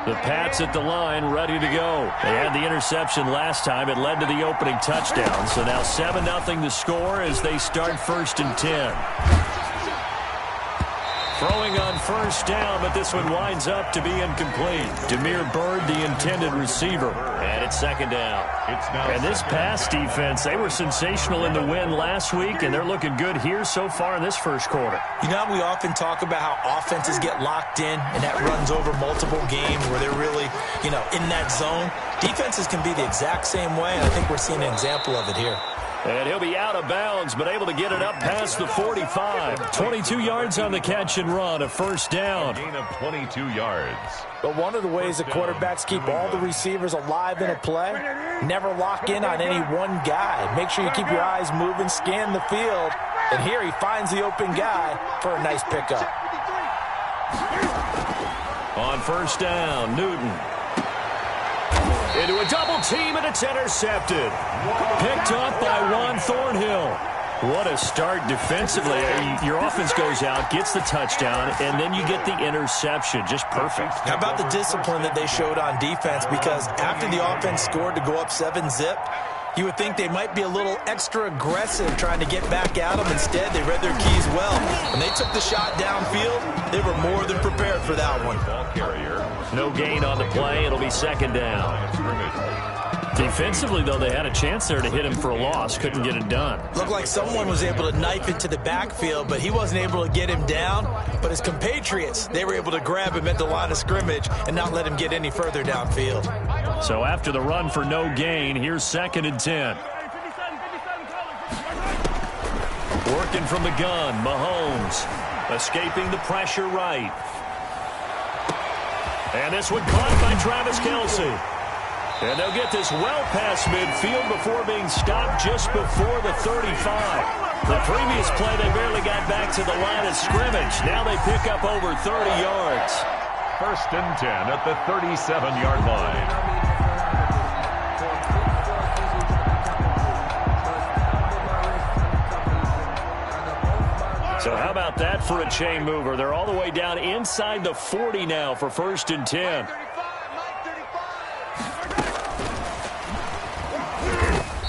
The Pats at the line, ready to go. They had the interception last time. It led to the opening touchdown. So now 7-0 the score as they start 1st and 10. Throwing on 1st down, but this one winds up to be incomplete. Damiere Byrd, the intended receiver. And it's 2nd down. And this pass defense, they were sensational in the win last week, and they're looking good here so far in this 1st quarter. You know, we often talk about how offenses get locked in, and that runs over multiple games where they're really, in that zone. Defenses can be the exact same way, and I think we're seeing an example of it here. And he'll be out of bounds, but able to get it up past the 45. 22 yards on the catch and run, a 1st down. A gain of 22 yards. But one of the ways the quarterbacks keep all the receivers alive in a play, never lock in on any one guy. Make sure you keep your eyes moving, scan the field. And here he finds the open guy for a nice pickup. On 1st down, Newton. Into a double team, and it's intercepted. Picked up by Juan Thornhill. What a start defensively. Your offense goes out, gets the touchdown, and then you get the interception. Just perfect. How about the discipline that they showed on defense? Because after the offense scored to go up 7-zip, you would think they might be a little extra aggressive trying to get back at them. Instead, they read their keys well. When they took the shot downfield, they were more than prepared for that one. Ball carrier. No gain on the play. It'll be 2nd down. Defensively, though, they had a chance there to hit him for a loss. Couldn't get it done. Looked like someone was able to knife into the backfield, but he wasn't able to get him down. But his compatriots, they were able to grab him at the line of scrimmage and not let him get any further downfield. So after the run for no gain, here's 2nd and 10. Working from the gun, Mahomes. Escaping the pressure right. And this one caught by Travis Kelce. And they'll get this well past midfield before being stopped just before the 35. The previous play, they barely got back to the line of scrimmage. Now they pick up over 30 yards. 1st and 10 at the 37-yard line. So how about that for a chain mover? They're all the way down inside the 40 now for 1st and 10.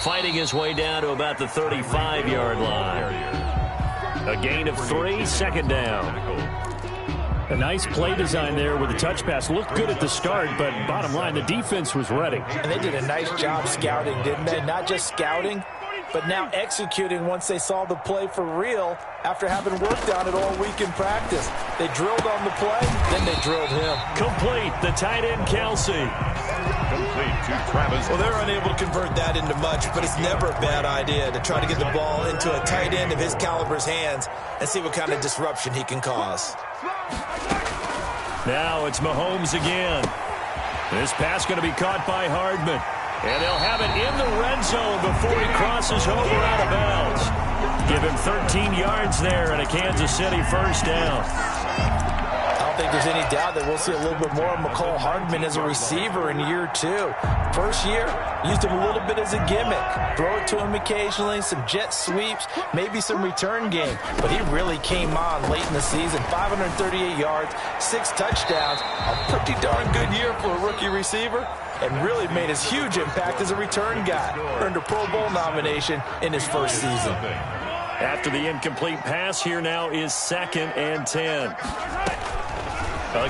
Fighting his way down to about the 35-yard line. A gain of 3, 2nd down. A nice play design there with the touch pass. Looked good at the start, but bottom line, the defense was ready. And they did a nice job scouting, didn't they? Not just scouting, but now executing once they saw the play for real after having worked on it all week in practice. They drilled on the play, then they drilled him. Complete, the tight end Kelce. Complete to Travis. Well, they're unable to convert that into much, but it's never a bad idea to try to get the ball into a tight end of his caliber's hands and see what kind of disruption he can cause. Now it's Mahomes again. This pass going to be caught by Hardman. And they'll have it in the red zone before he crosses over out of bounds. Give him 13 yards there and a Kansas City 1st down. I don't think there's any doubt that we'll see a little bit more of McCall Hardman as a receiver in year 2. First year, used him a little bit as a gimmick. Throw it to him occasionally, some jet sweeps, maybe some return game. But he really came on late in the season. 538 yards, 6 touchdowns. A pretty darn good year for a rookie receiver. And really made his huge impact as a return guy. Earned a Pro Bowl nomination in his first season. After the incomplete pass, here now is 2nd and 10.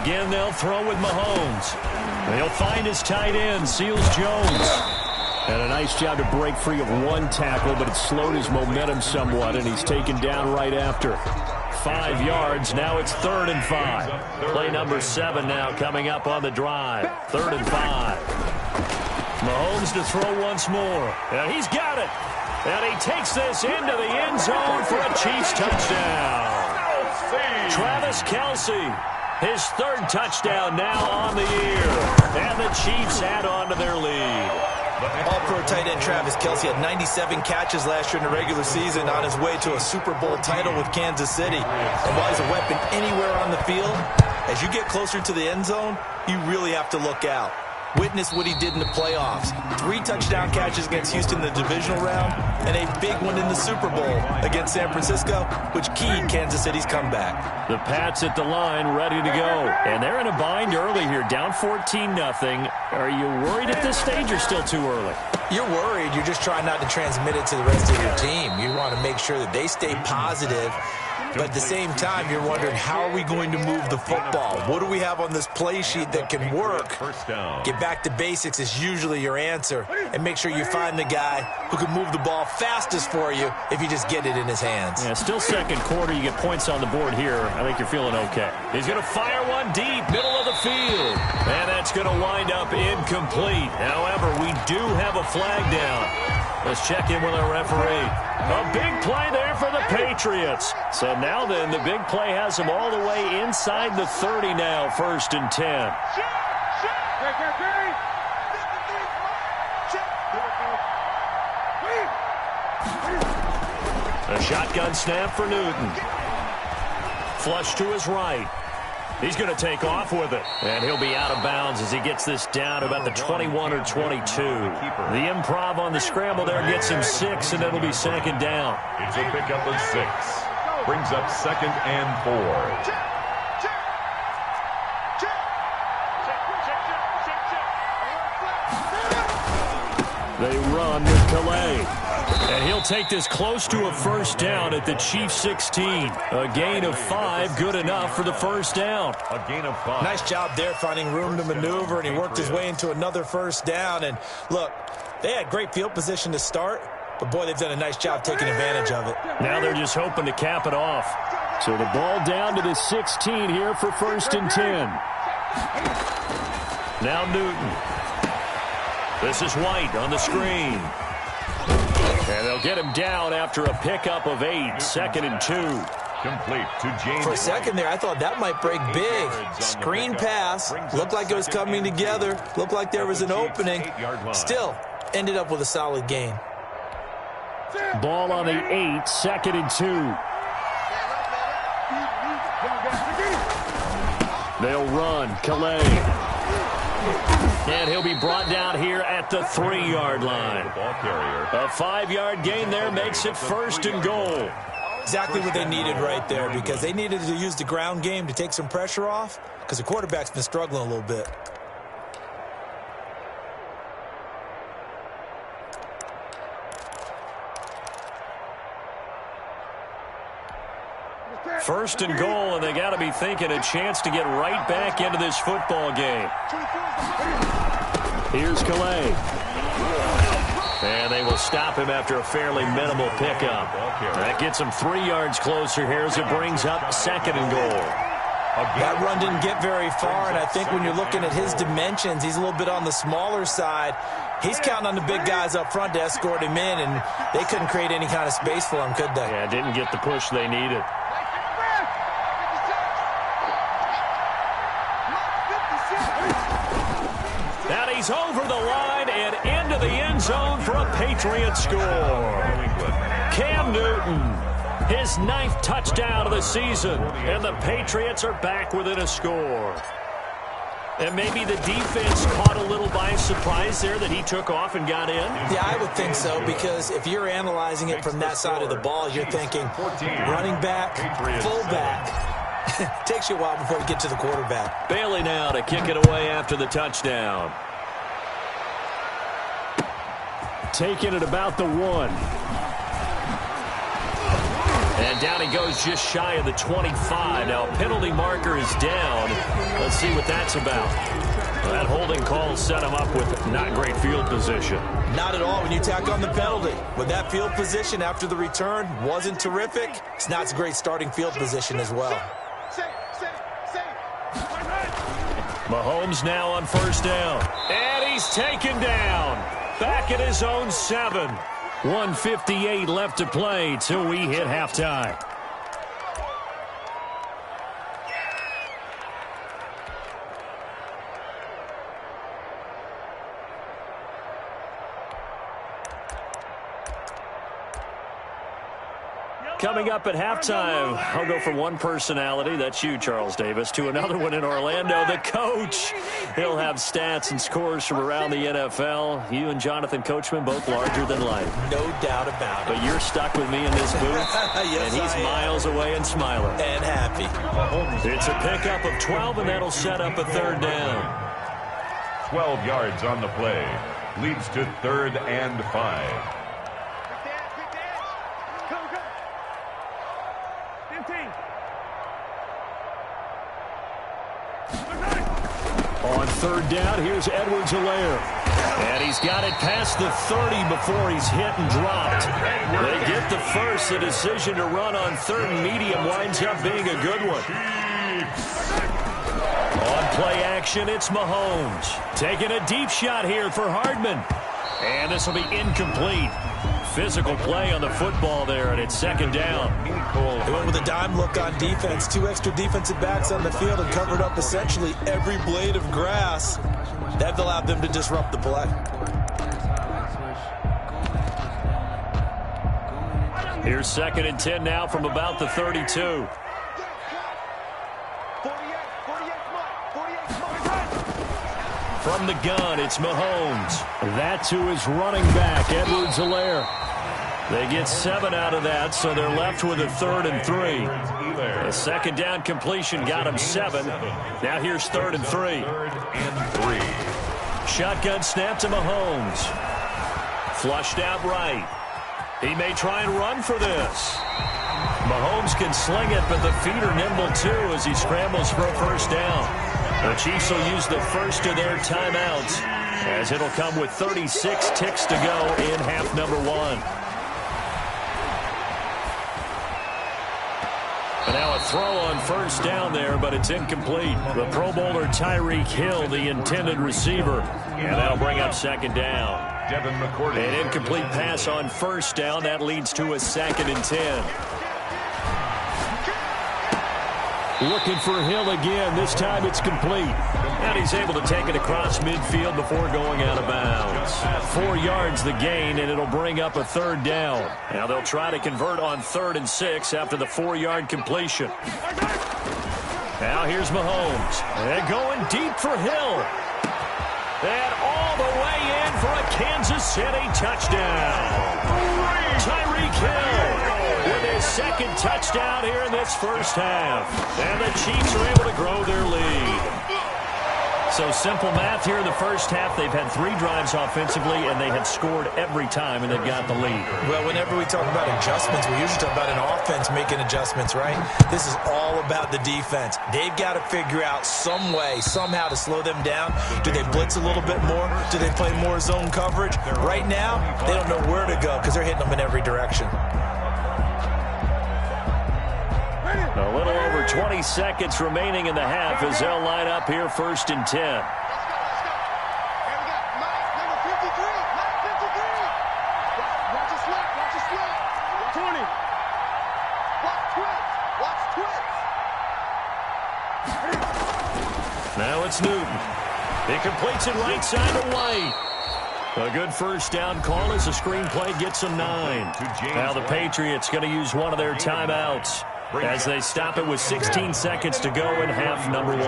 Again, they'll throw with Mahomes. They'll find his tight end, Seals Jones. And a nice job to break free of one tackle, but it slowed his momentum somewhat, and he's taken down right after. 5 yards. Now it's 3rd and 5. Play number 7 now coming up on the drive. 3rd and 5. Mahomes to throw once more. And he's got it. And he takes this into the end zone for a Chiefs touchdown. Travis Kelce, his 3rd touchdown now on the year. And the Chiefs add on to their lead. All-pro tight end Travis Kelce had 97 catches last year in the regular season on his way to a Super Bowl title with Kansas City. And while he's a weapon anywhere on the field, as you get closer to the end zone, you really have to look out. Witness what he did in the playoffs. 3 touchdown catches against Houston in the divisional round, and a big one in the Super Bowl against San Francisco, which keyed Kansas City's comeback. The Pats at the line, ready to go. And they're in a bind early here, down 14-0. Are you worried at this stage or still too early? You're worried. You're just trying not to transmit it to the rest of your team. You want to make sure that they stay positive. But at the same time, you're wondering, how are we going to move the football? What do we have on this play sheet that can work? First down. Get back to basics is usually your answer. And make sure you find the guy who can move the ball fastest for you if you just get it in his hands. Yeah, still second quarter. You get points on the board here. I think you're feeling okay. He's going to fire one deep, middle of the field. And that's going to wind up incomplete. However, we do have a flag down. Let's check in with our referee. A big play there for the Patriots. So now then, the big play has them all the way inside the 30 now, 1st and 10. A shotgun snap for Newton. Flush to his right. He's going to take off with it. And he'll be out of bounds as he gets this down about the 21 or 22. The improv on the scramble there gets him 6, and it'll be 2nd down. It's a pickup of 6. Brings up 2nd and 4. They run with Calais. And he'll take this close to a 1st down at the Chiefs 16. A gain of 5, good enough for the 1st down. A gain of 5. Nice job there finding room to maneuver, and he worked his way into another 1st down. And look, they had great field position to start, but boy, they've done a nice job taking advantage of it. Now they're just hoping to cap it off. So the ball down to the 16 here for 1st and 10. Now Newton. This is White on the screen. And they'll get him down after a pickup of 8, 2nd and 2. Complete to James. For a second there, I thought that might break big. Screen pass. Looked like it was coming together. Looked like there was an opening. Still, ended up with a solid gain. Ball on the 8, 2nd and 2. They'll run. Calais. And he'll be brought down here at the 3-yard line. A 5-yard gain there makes it 1st and goal. Exactly what they needed right there, because they needed to use the ground game to take some pressure off, because the quarterback's been struggling a little bit. First and goal, and they got to be thinking a chance to get right back into this football game. Here's Calais. And they will stop him after a fairly minimal pickup. That gets him 3 yards closer here as it brings up 2nd and goal. That run didn't get very far, and I think when you're looking at his dimensions, he's a little bit on the smaller side. He's counting on the big guys up front to escort him in, and they couldn't create any kind of space for him, could they? Yeah, didn't get the push they needed. Now he's over the line and into the end zone for a Patriot score. Cam Newton, his 9th touchdown of the season, and the Patriots are back within a score. And maybe the defense caught a little by surprise there that he took off and got in? Yeah, I would think so, because if you're analyzing it from that side of the ball, you're thinking running back, fullback. Takes you a while before you get to the quarterback. Bailey now to kick it away after the touchdown. Taking it about the 1. And down he goes just shy of the 25. Now penalty marker is down. Let's see what that's about. That holding call set him up with not great field position. Not at all when you tack on the penalty. With that field position after the return wasn't terrific, it's not a great starting field position as well. Mahomes now on 1st down. And he's taken down. Back at his own 7. 1:58 left to play till we hit halftime. coming up at halftime. I'll go from one personality, that's you, Charles Davis, to another one in Orlando, the coach. He'll have stats and scores from around the NFL. You and Jonathan Coachman, both larger than life. No doubt about it. But you're stuck with me in this booth, yes, and he's miles away and smiling. And happy. It's a pickup of 12, and that'll set up a third down. 12 yards on the play. Leads to 3rd and 5. On third down, here's Edwards-Helaire. And he's got it past the 30 before he's hit and dropped. They get the first. The decision to run on 3rd and medium winds up being a good one. On play action, it's Mahomes. Taking a deep shot here for Hardman. And this will be incomplete. Physical play on the football there, and it's 2nd down. They went with a dime look on defense. 2 extra defensive backs on the field and covered up essentially every blade of grass. That allowed them to disrupt the play. Here's 2nd and 10 now from about the 32. From the gun, it's Mahomes. That's who is running back, Edwards-Helaire. They get 7 out of that, so they're left with a 3rd and 3. A 2nd down completion got him 7. Now here's 3rd and 3. Shotgun snap to Mahomes. Flushed out right. He may try and run for this. Mahomes can sling it, but the feet are nimble too as he scrambles for a first down. The Chiefs will use the first of their timeouts as it'll come with 36 ticks to go in half number 1. And now a throw on first down there, but it's incomplete. The Pro Bowler Tyreek Hill, the intended receiver. And that'll bring up 2nd down. An incomplete pass on first down. That leads to a 2nd and 10. Looking for Hill again. This time it's complete. And he's able to take it across midfield before going out of bounds. 4 yards the gain, and it'll bring up a 3rd down. Now they'll try to convert on 3rd and 6 after the 4-yard completion. Now here's Mahomes. And going deep for Hill. And all the way in for a Kansas City touchdown. Tyreek Hill with his 2nd touchdown here in this first half. And the Chiefs are able to grow their lead. So simple math here in the first half. They've had 3 drives offensively, and they have scored every time, and they've got the lead. Well, whenever we talk about adjustments, we usually talk about an offense making adjustments, right? This is all about the defense. They've got to figure out some way, somehow to slow them down. Do they blitz a little bit more? Do they play more zone coverage? Right now, they don't know where to go because they're hitting them in every direction. A little over 20 seconds remaining in the half as they'll line up here 1st and 10. Now it's Newton. He completes it right side to White. A good first down call as the screenplay gets them 9. Now the Patriots going to use one of their timeouts as they stop it with 16 seconds to go in half number 1.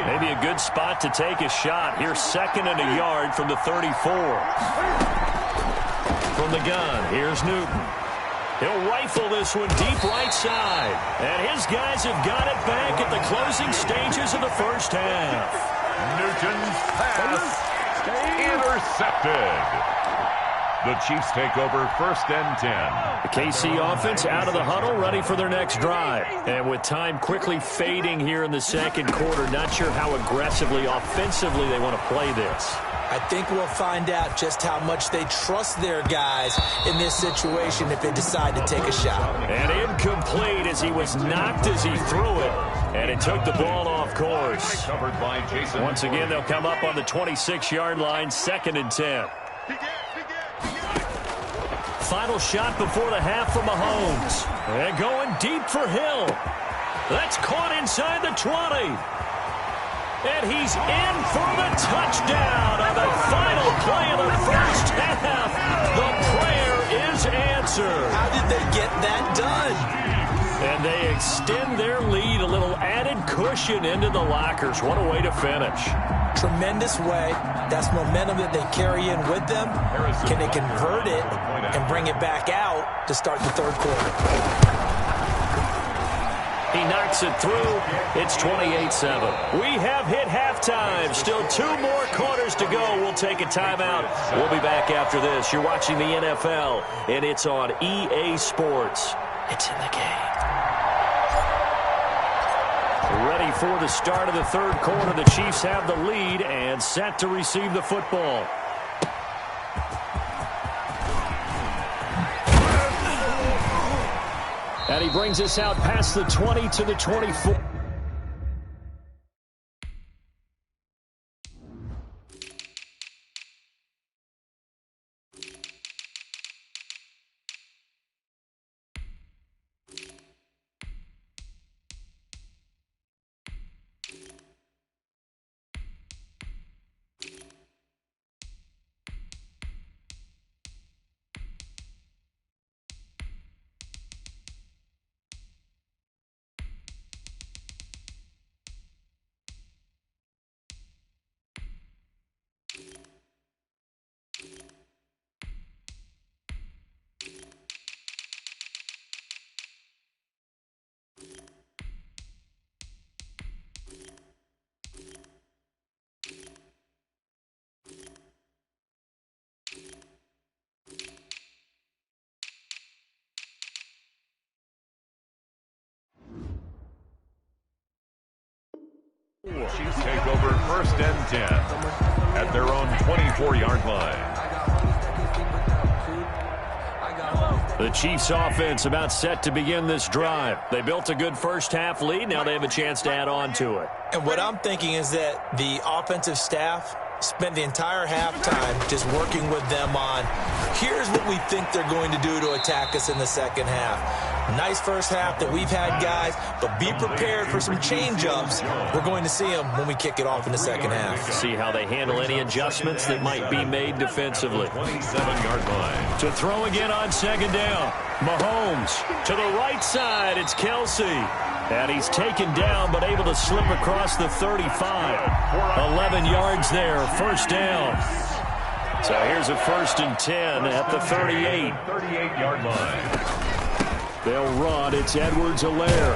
Maybe a good spot to take a shot. Here's 2nd and a yard from the 34. From the gun, here's Newton. He'll rifle this one deep right side. And his guys have got it back at the closing stages of the first half. Newton's pass intercepted. The Chiefs take over 1st and 10. The KC offense out of the huddle, ready for their next drive. And with time quickly fading here in the 2nd quarter, not sure how aggressively, offensively they want to play this. I think we'll find out just how much they trust their guys in this situation if they decide to take a shot. And incomplete as he was knocked as he threw it. And it took the ball off course. Covered by Jason. Once again, they'll come up on the 26-yard line, 2nd and 10. Final shot before the half for Mahomes. And going deep for Hill. That's caught inside the 20. And he's in for the touchdown on the final play of the first half. The prayer is Jones answers. How did they get that done? And they extend their lead, a little added cushion into the lockers. What a way to finish. Tremendous way. That's momentum that they carry in with them. Can they convert it and bring it back out to start the third quarter? He knocks it through. It's 28-7. We have hit halftime. Still 2 more quarters to go. We'll take a timeout. We'll be back after this. You're watching the NFL, and it's on EA Sports. It's in the game. Ready for the start of the third quarter. The Chiefs have the lead and set to receive the football. And he brings us out past the 20 to the 24. Chiefs take over 1st and 10 at their own 24-yard line. The Chiefs offense about set to begin this drive. They built a good first-half lead. Now they have a chance to add on to it. And what I'm thinking is that the offensive staff spent the entire halftime just working with them on, here's what we think they're going to do to attack us in the second half. Nice first half that we've had, guys, but be prepared for some change-ups. We're going to see them when we kick it off in the second half. See how they handle any adjustments that might be made defensively. 27-yard line. To throw again on second down. Mahomes to the right side. It's Kelsey. And he's taken down but able to slip across the 35. 11 yards there. First down. So here's a 1st and 10 at the 38. 38-yard line. They'll run. It's Edwards-Helaire.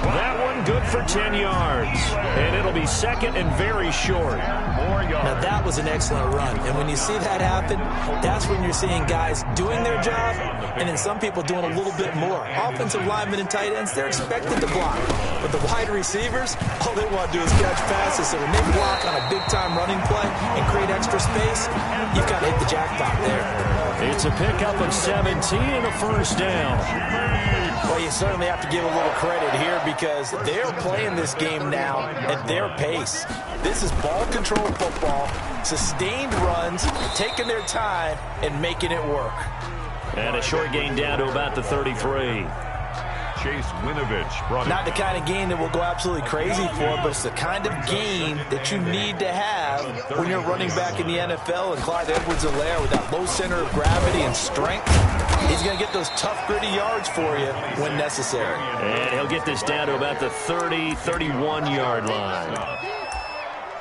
That one good for 10 yards. And it'll be second and very short. Now, that was an excellent run. And when you see that happen, that's when you're seeing guys doing their job and then some people doing a little bit more. Offensive linemen and tight ends, they're expected to block. But the wide receivers, all they want to do is catch passes. So when they block on a big-time running play and create extra space, you've got to hit the jackpot there. It's a pickup of 17 and a first down. Well, you certainly have to give a little credit here because they're playing this game now at their pace. This is ball control football, sustained runs, taking their time and making it work. And a short gain down to about the 33. Chase Winovich brought it. Not the kind of gain that will go absolutely crazy for, but it's the kind of gain that you need to have when you're running back in the NFL. And Clyde Edwards-Helaire with that low center of gravity and strength, he's going to get those tough, gritty yards for you when necessary. And he'll get this down to about the 30, 31-yard line.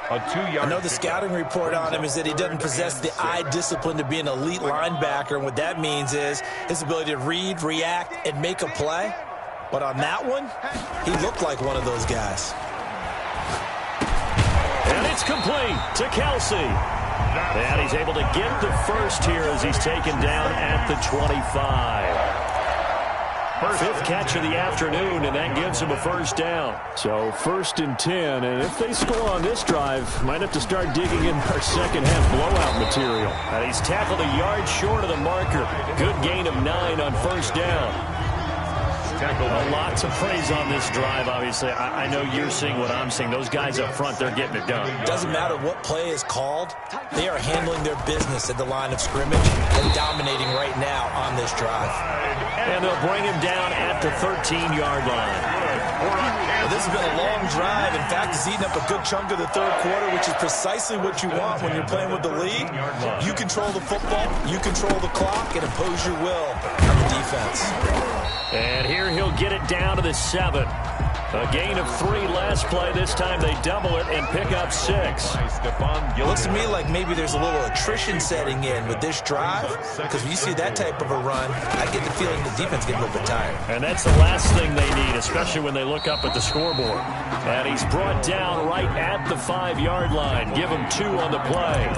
I know the scouting report on him is that he doesn't possess the eye discipline to be an elite linebacker, and what that means is his ability to read, react, and make a play. But on that one, he looked like one of those guys. And it's complete to Kelsey. And he's able to get the first here as he's taken down at the 25. 5th catch of the afternoon, and that gives him a first down. So 1st and 10, and if they score on this drive, might have to start digging in our second half blowout material. And he's tackled a yard short of the marker. Good gain of 9 on first down. A lot to praise on this drive, obviously. I know you're seeing what I'm seeing. Those guys up front, they're getting it done. Doesn't matter what play is called. They are handling their business at the line of scrimmage and dominating right now on this drive. And they'll bring him down at the 13-yard line. Well, this has been a long drive. In fact, it's eaten up a good chunk of the third quarter, which is precisely what you want when you're playing with the lead. You control the football, you control the clock, and impose your will on the defense. And here he'll get it down to the 7. A gain of 3 last play. This time they double it and pick up 6. Looks to me like maybe there's a little attrition setting in with this drive, because when you see that type of a run, I get the feeling the defense gets a little bit tired. And that's the last thing they need, especially when they look up at the scoreboard. And he's brought down right at the 5-yard line. Give him 2 on the play.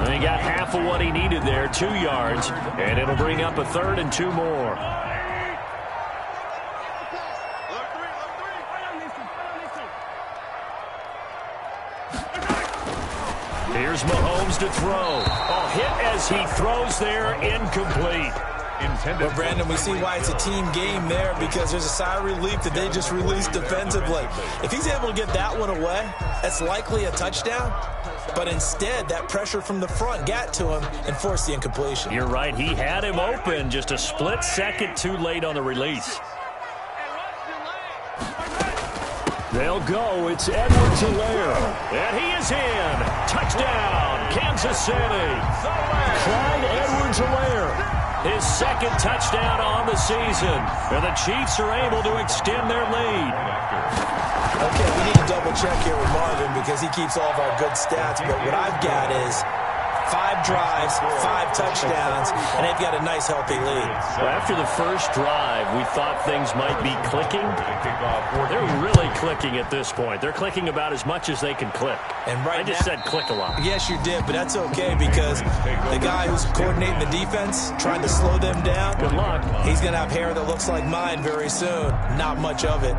And he got half of what he needed there, 2 yards, and it'll bring up a 3rd and 2 more. Here's Mahomes to throw. Oh, hit as he throws there, incomplete. But, Brandon, we see why it's a team game there, because there's a sigh of relief that they just released defensively. If he's able to get that one away, that's likely a touchdown. But instead, that pressure from the front got to him and forced the incompletion. You're right. He had him open, just a split second too late on the release. They'll go. It's Edwards-Helaire. And he is in. Touchdown, Kansas City. Clyde Edwards-Helaire. His 2nd touchdown on the season. And the Chiefs are able to extend their lead. Okay, we need to double check here with Marvin because he keeps all of our good stats. But what I've got is 5 drives, 5 touchdowns, and they've got a nice, healthy lead. Well, after the first drive, we thought things might be clicking. They're really clicking at this point. They're clicking about as much as they can click. And right I just said click a lot. Yes, you did, but that's okay because the guy who's coordinating the defense, trying to slow them down, good luck. He's going to have hair that looks like mine very soon. Not much of it.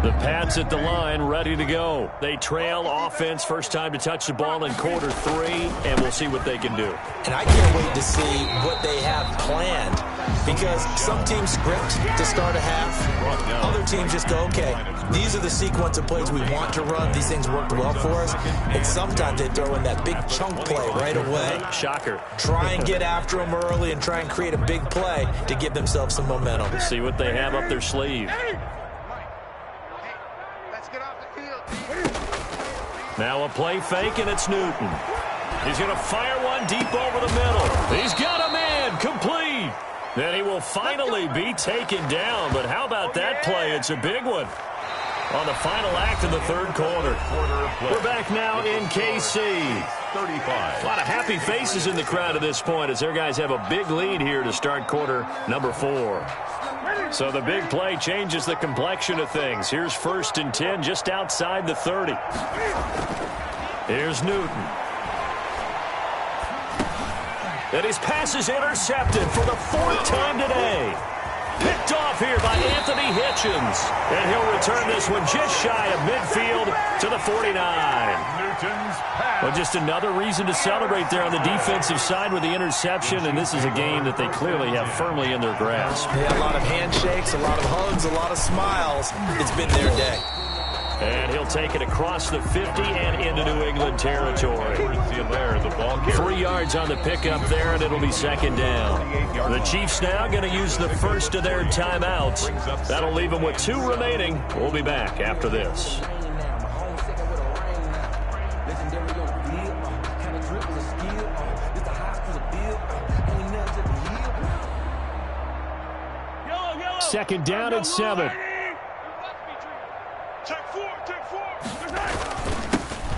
The Pats at the line, ready to go. They trail offense, first time to touch the ball in quarter 3, and we'll see what they can do. And I can't wait to see what they have planned, because some teams script to start a half. Other teams just go, okay, these are the sequence of plays we want to run. These things worked well for us. And sometimes they throw in that big chunk play right away. Shocker. Try and get after them early and try and create a big play to give themselves some momentum. Let's see what they have up their sleeve. Now a play fake, and it's Newton. He's going to fire one deep over the middle. He's got a man, complete. Then he will finally be taken down. But how about that play? It's a big one. On the final act of the third quarter. We're back now in KC. 35. A lot of happy faces in the crowd at this point as their guys have a big lead here to start quarter number 4. So the big play changes the complexion of things. Here's 1st and 10 just outside the 30. Here's Newton. And his pass is intercepted for the 4th time today. Picked off here by Anthony Hitchens. And he'll return this one just shy of midfield to the 49. Well, just another reason to celebrate there on the defensive side with the interception, and this is a game that they clearly have firmly in their grasp. Yeah, a lot of handshakes, a lot of hugs, a lot of smiles. It's been their day. And he'll take it across the 50 and into New England territory. 3 yards on the pickup there, and it'll be 2nd down. The Chiefs now going to use the first of their timeouts. That'll leave them with 2 remaining. We'll be back after this. Second down at 7.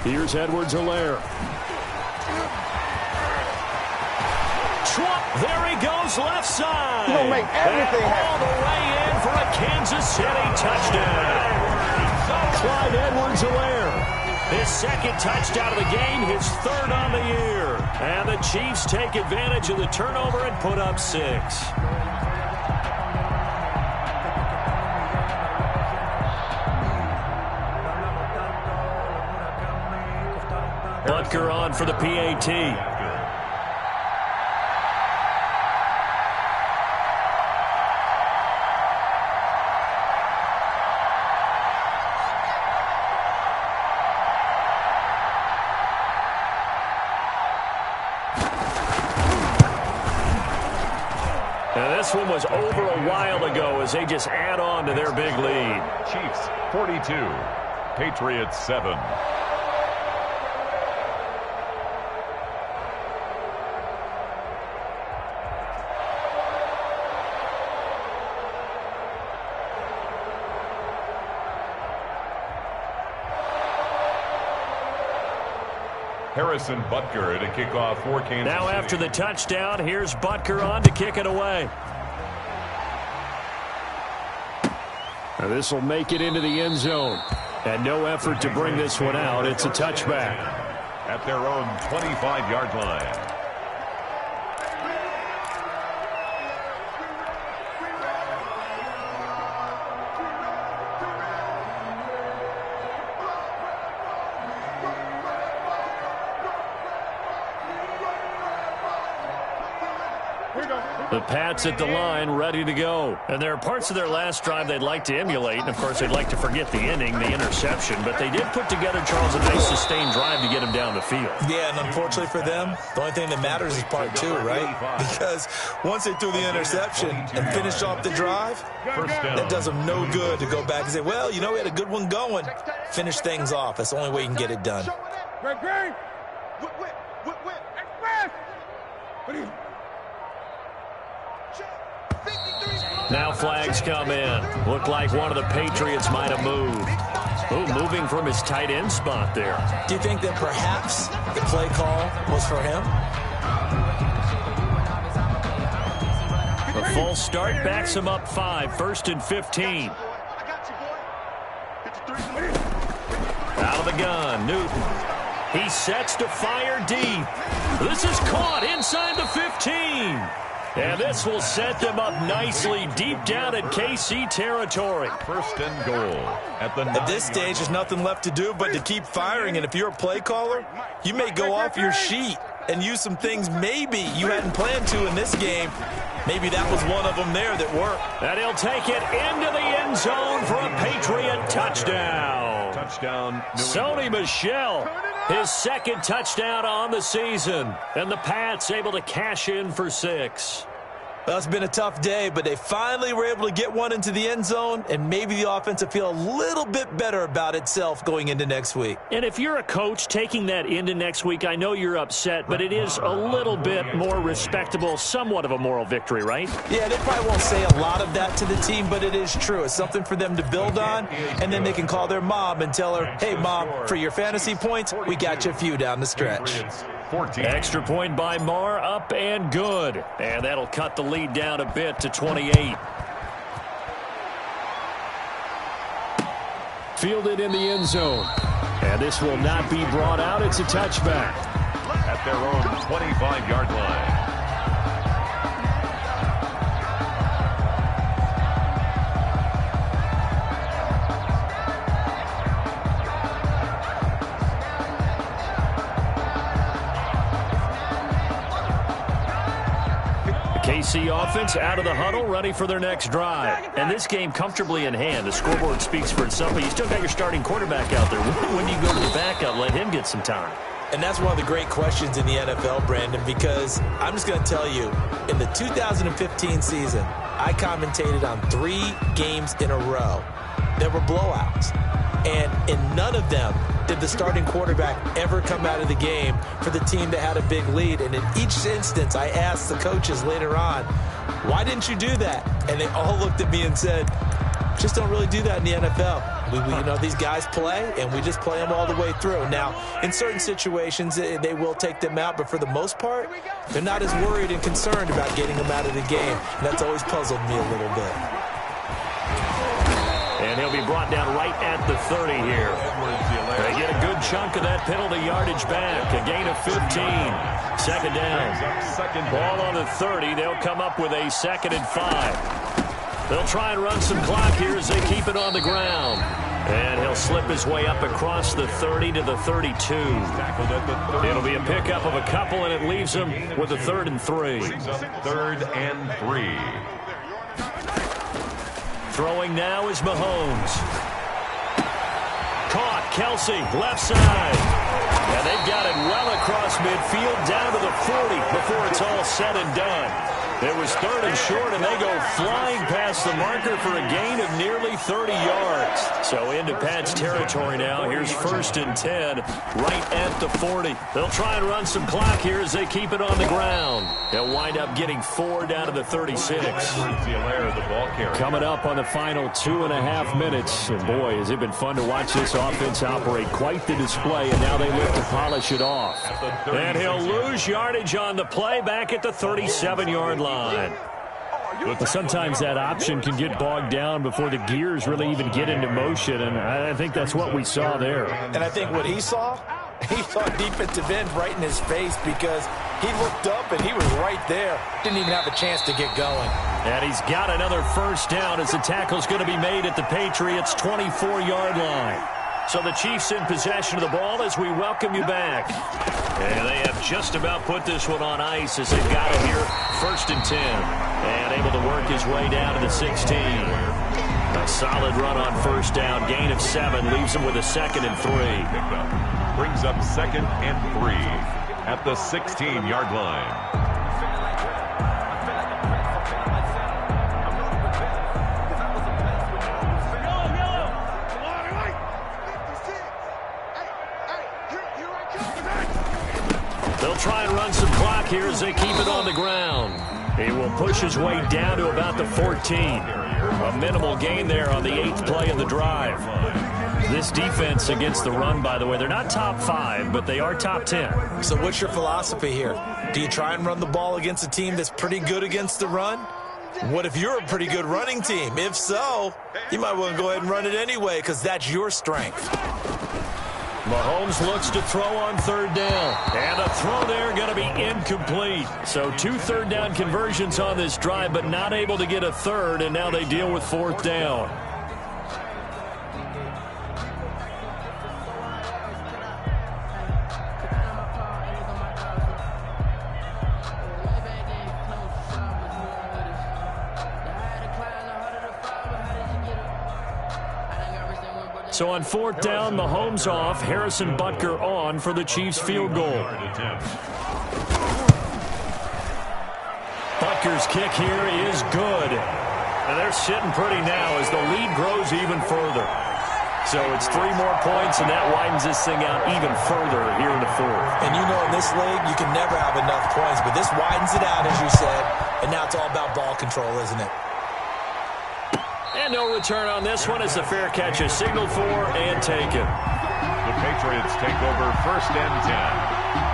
Here's Edwards-Helaire. Trump, there he goes, left side. He's going to make everything happen. All the way in for a Kansas City touchdown. Clyde Edwards-Helaire. His 2nd touchdown of the game, his 3rd on the year. And the Chiefs take advantage of the turnover and put up 6. Butker on for the PAT. And This one was over a while ago as they just add on to their big lead. Chiefs 42, Patriots 7. Harrison Butker to kick off for Kansas Now City. after the touchdown, here's Butker on to kick it away. This will make it into the end zone. And no effort to bring this one out. It's a touchback. At their own 25-yard line. The Pats at the line, ready to go. And there are parts of their last drive they'd like to emulate. And, of course, they'd like to forget the ending, the interception. But they did put together, Charles, a nice sustained drive to get him down the field. Yeah, and unfortunately for them, the only thing that matters is part two, right? Because once they threw the interception and finished off the drive, that does them no good to go back and say, well, you know, we had a good one going. Finish things off. That's the only way you can get it done. Now flags come in. Looked like one of the Patriots might have moved. Ooh, moving from his tight end spot there. Do you think that perhaps the play call was for him? A false start backs him up 5, 1st and 15. Out of the gun, Newton. He sets to fire deep. This is caught inside the 15. And this will set them up nicely deep down at KC territory. 1st and goal. At this stage, there's nothing left to do but to keep firing. And if you're a play caller, you may go off your sheet and use some things maybe you hadn't planned to in this game. Maybe that was one of them there that worked. And he'll take it into the end zone for a Patriot touchdown. Touchdown. Sony Michel, his 2nd touchdown on the season. And the Pats able to cash in for 6. Well, it's been a tough day, but they finally were able to get one into the end zone, and maybe the offense will feel a little bit better about itself going into next week. And if you're a coach taking that into next week, I know you're upset, but it is a little bit more respectable, somewhat of a moral victory, right? Yeah, they probably won't say a lot of that to the team, but it is true. It's something for them to build on, and then they can call their mom and tell her, hey, Mom, for your fantasy points, we got you a few down the stretch. 14. Extra point by Marr, up and good. And that'll cut the lead down a bit to 28. Fielded in the end zone. And this will not be brought out. It's a touchback. At their own 25-yard line. KC offense out of the huddle, ready for their next drive. And this game comfortably in hand. The scoreboard speaks for itself, but you still got your starting quarterback out there. When do you go to the backup, let him get some time? And that's one of the great questions in the NFL, Brandon, because I'm just going to tell you, in the 2015 season, I commentated on 3 games in a row. There were blowouts. And in none of them did the starting quarterback ever come out of the game for the team that had a big lead. And in each instance, I asked the coaches later on, why didn't you do that? And they all looked at me and said, just don't really do that in the NFL. You know, these guys play, and we just play them all the way through. Now, in certain situations, they will take them out, but for the most part, they're not as worried and concerned about getting them out of the game. And that's always puzzled me a little bit. And he'll be brought down right at the 30 here. They get a good chunk of that penalty yardage back. A gain of 15. 2nd down. Ball on the 30. They'll come up with a 2nd and 5. They'll try and run some clock here as they keep it on the ground. And he'll slip his way up across the 30 to the 32. It'll be a pickup of a couple, and it leaves them with a 3rd and 3. 3rd and 3. Throwing now is Mahomes. Caught, Kelsey, left side. And they've got it well across midfield, down to the 40 before it's all said and done. It was 3rd and short, and they go flying past the marker for a gain of nearly 30 yards. So into Pat's territory now. Here's 1st and 10, right at the 40. They'll try and run some clock here as they keep it on the ground. They'll wind up getting 4 down to the 36. Coming up on the final 2.5 minutes. And boy, has it been fun to watch this offense operate. Quite the display, and now they look to polish it off. And he'll lose yardage on the play back at the 37-yard line. But sometimes that option can get bogged down before the gears really even get into motion, and I think that's what we saw there. And I think what he saw defensive end right in his face, because he looked up and he was right there. Didn't even have a chance to get going. And he's got another 1st down as the tackle's going to be made at the Patriots' 24-yard line. So the Chiefs in possession of the ball as we welcome you back. And they have just about put this one on ice as they've got it here. 1st and 10. And able to work his way down to the 16. A solid run on 1st down. Gain of 7 leaves him with a 2nd and 3. Brings up 2nd and 3 at the 16-yard line. They'll try and run some clock here as they keep it on the ground. He will push his way down to about the 14. A minimal gain there on the 8th play of the drive. This defense against the run, by the way, they're not top 5, but they are top 10. So what's your philosophy here? Do you try and run the ball against a team that's pretty good against the run? What if you're a pretty good running team? If so, you might want to go ahead and run it anyway, because that's your strength. Mahomes looks to throw on 3rd down. And a throw there going to be incomplete. So 2 3rd down conversions on this drive, but not able to get a 3rd, and now they deal with 4th down. So on 4th down, Mahomes off, Harrison Butker on for the Chiefs field goal. Butker's kick here is good. And they're sitting pretty now as the lead grows even further. So it's 3 more points, and that widens this thing out even further here in the 4th. And you know, in this league, you can never have enough points, but this widens it out, as you said, and now it's all about ball control, isn't it? And no return on this one as the fair catch is signaled for and taken. The Patriots take over 1st and 10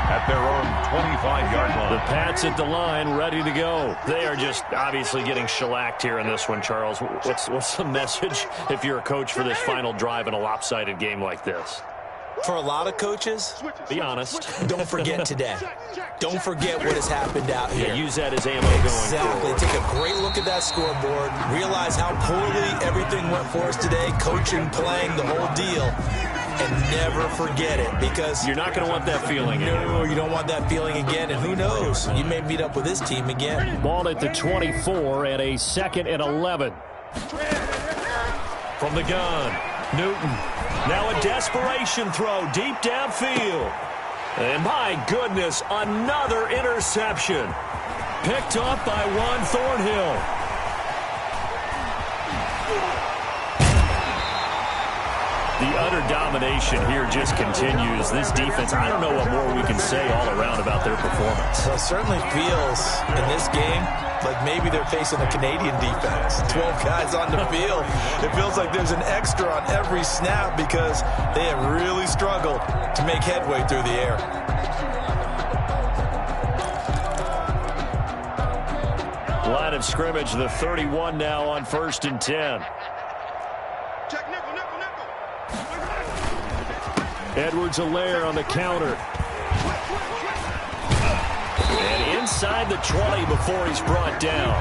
at their own 25-yard line. The Pats at the line, ready to go. They are just obviously getting shellacked here in this one, Charles. What's the message if you're a coach for this final drive in a lopsided game like this? For a lot of coaches, be honest. Don't forget today. Don't forget what has happened out here. Yeah, use that as ammo going Exactly. forward. Take a great look at that scoreboard. Realize how poorly everything went for us today. Coaching, playing, the whole deal. And never forget it, because you're not going to want that feeling again. No, you don't want that feeling again. And who knows? You may meet up with this team again. Ball at the 24 and a 2nd and 11. From the gun, Newton. Now a desperation throw deep downfield. And my goodness, another interception. Picked up by Juan Thornhill. The utter domination here just continues. This defense, I don't know what more we can say all around about their performance. Well, it certainly feels in this game like maybe they're facing a Canadian defense. 12 guys on the field. It feels like there's an extra on every snap because they have really struggled to make headway through the air. Line of scrimmage, the 31 now on 1st and 10. Edwards-Helaire on the counter. And inside the 20 before he's brought down.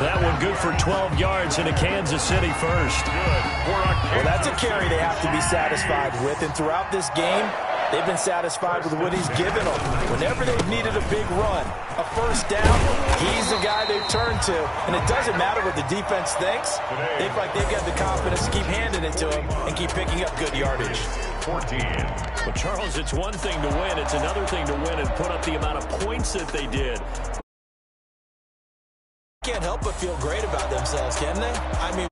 That one good for 12 yards into Kansas City first. Well, that's a carry they have to be satisfied with. And throughout this game, they've been satisfied with what he's given them. Whenever they've needed a big run, a 1st down, he's the guy they've turned to. And it doesn't matter what the defense thinks. They feel like they've got the confidence to keep handing it to him and keep picking up good yardage. 14. Well, Charles, it's one thing to win. It's another thing to win and put up the amount of points that they did. Can't help but feel great about themselves, can they? I mean,